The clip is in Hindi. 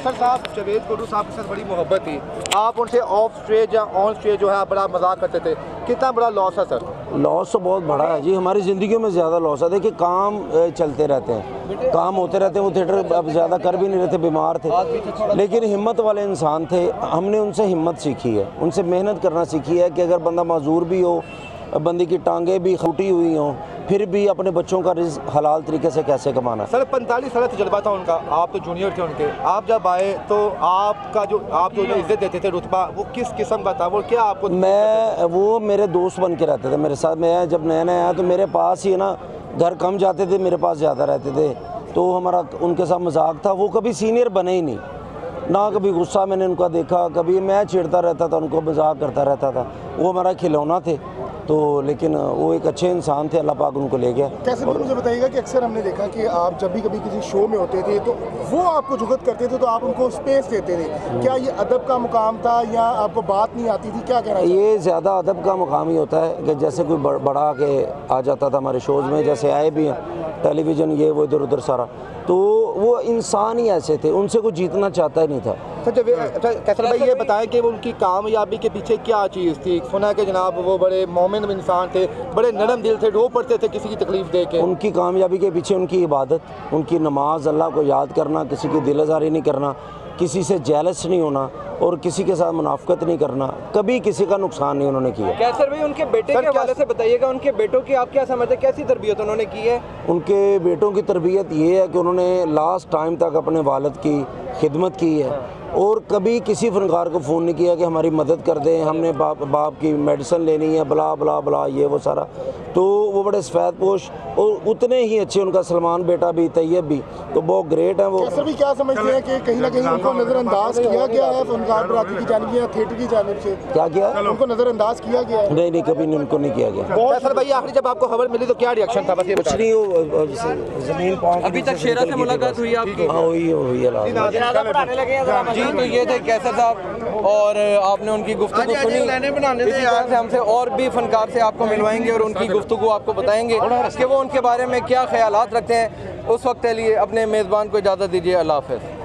कैसर साहब जावेद गुड्डू साहब के साथ बड़ी मोहब्बत थी, आप उनसे ऑफ स्टेज या ऑन स्टेज जो है आप बड़ा मजाक करते थे, कितना बड़ा लॉस है सर? लॉस तो बहुत बड़ा है जी, हमारी ज़िंदगियों में ज़्यादा लॉस है। देखिए काम चलते रहते हैं, काम होते रहते हैं। वो थिएटर अब ज़्यादा कर भी नहीं रहे थे, बीमार थे, लेकिन हिम्मत वाले इंसान थे। हमने उनसे हिम्मत सीखी है, उनसे मेहनत करना सीखी है कि अगर बंदा माजूर भी हो, बंदी की टांगें भी फूटी हुई हों, फिर भी अपने बच्चों का रिज़्क़ हलाल तरीके से कैसे कमाना। सर 45 साल तजर्बा था उनका, आप तो जूनियर थे उनके, आप जब आए तो आपका जो आप जो इज्जत देते थे रुतबा, वो किस किस्म का था? वो क्या आपको? वो मेरे दोस्त बन के रहते थे मेरे साथ। मैं जब नया नया आया तो मेरे पास ही ना, घर कम जाते थे, मेरे पास ज़्यादा रहते थे, तो हमारा उनके साथ मजाक था। वो कभी सीनियर बने ही नहीं, ना कभी गुस्सा मैंने उनका देखा, कभी मैं छेड़ता रहता था उनको, मजाक करता रहता था। वो हमारा खिलौना थे तो, लेकिन वो एक अच्छे इंसान थे, अल्लाह पाक उनको ले गया। कैसे भी मुझे बताइएगा कि अक्सर हमने देखा कि आप जब भी कभी किसी शो में होते थे तो वो आपको जुगत करते थे, तो आप उनको स्पेस देते थे। क्या ये अदब का मुकाम था या आपको बात नहीं आती थी, क्या कहना है? ये ज़्यादा अदब का मुकाम ही होता है कि जैसे कोई बड़ा के आ जाता था हमारे शोज़ में, जैसे आए भी हैं टेलीविज़न, ये वो इधर उधर सारा, तो वो इंसान ही ऐसे थे, उनसे कोई जीतना चाहता ही नहीं था। कैसर भाई ये बताएं कि वो उनकी कामयाबी के पीछे क्या चीज़ थी? सुना है कि जनाब वो बड़े मोमिन इंसान थे, बड़े नरम दिल थे, रो पड़ते थे किसी की तकलीफ देख के। उनकी कामयाबी के पीछे उनकी इबादत, उनकी नमाज, अल्लाह को याद करना, किसी की दिल आज़ारी नहीं करना, किसी से जेलस नहीं होना और किसी के साथ मुनाफकत नहीं करना, कभी किसी का नुकसान नहीं उन्होंने किया। कैसर भाई उनके बेटे के हवाले से बताइएगा, उनके बेटों की आप क्या समझते हैं, कैसी तरबियत उन्होंने की है? उनके बेटों की तरबियत ये है कि उन्होंने लास्ट टाइम तक अपने वालिद की खिदमत की है और कभी किसी फनकार को फ़ोन नहीं किया कि हमारी मदद कर दें, हमने बाप की मेडिसिन लेनी है, बला बला बला ये वो सारा। तो वो बड़े सफ़ेद पोश और उतने ही अच्छे उनका सलमान बेटा भी, तैयब भी, तो बहुत ग्रेट हैं वो। कैसर भी क्या समझते हैं कि कहीं ना कहीं उनको नज़रअंदाज किया गया है फनकार बरादरी की जानिब या थिएटर की जानिब से? क्या किया? उनको नज़रअंदाज किया गया है? नहीं, कभी नहीं, उनको नहीं किया गया। कैसर भाई आखिर जब आपको खबर मिली तो क्या रिएक्शन था? बस ये कुछ नहीं, वो ज़मीन पाँव अभी तक शेरा से मुलाकात हुई आपकी? हाँ हुई है। जी, तो ये थे कैसर साहब और आपने उनकी गुफ्तगू सुनी। इसी तरह से हमसे और भी फनकार से आपको मिलवाएंगे और उनकी गुफ्तगू आपको बताएंगे कि वो उनके बारे में क्या ख्यालात रखते हैं। उस वक्त के लिए अपने मेज़बान को इजाज़त दीजिए। अल्लाह हाफ़िज़।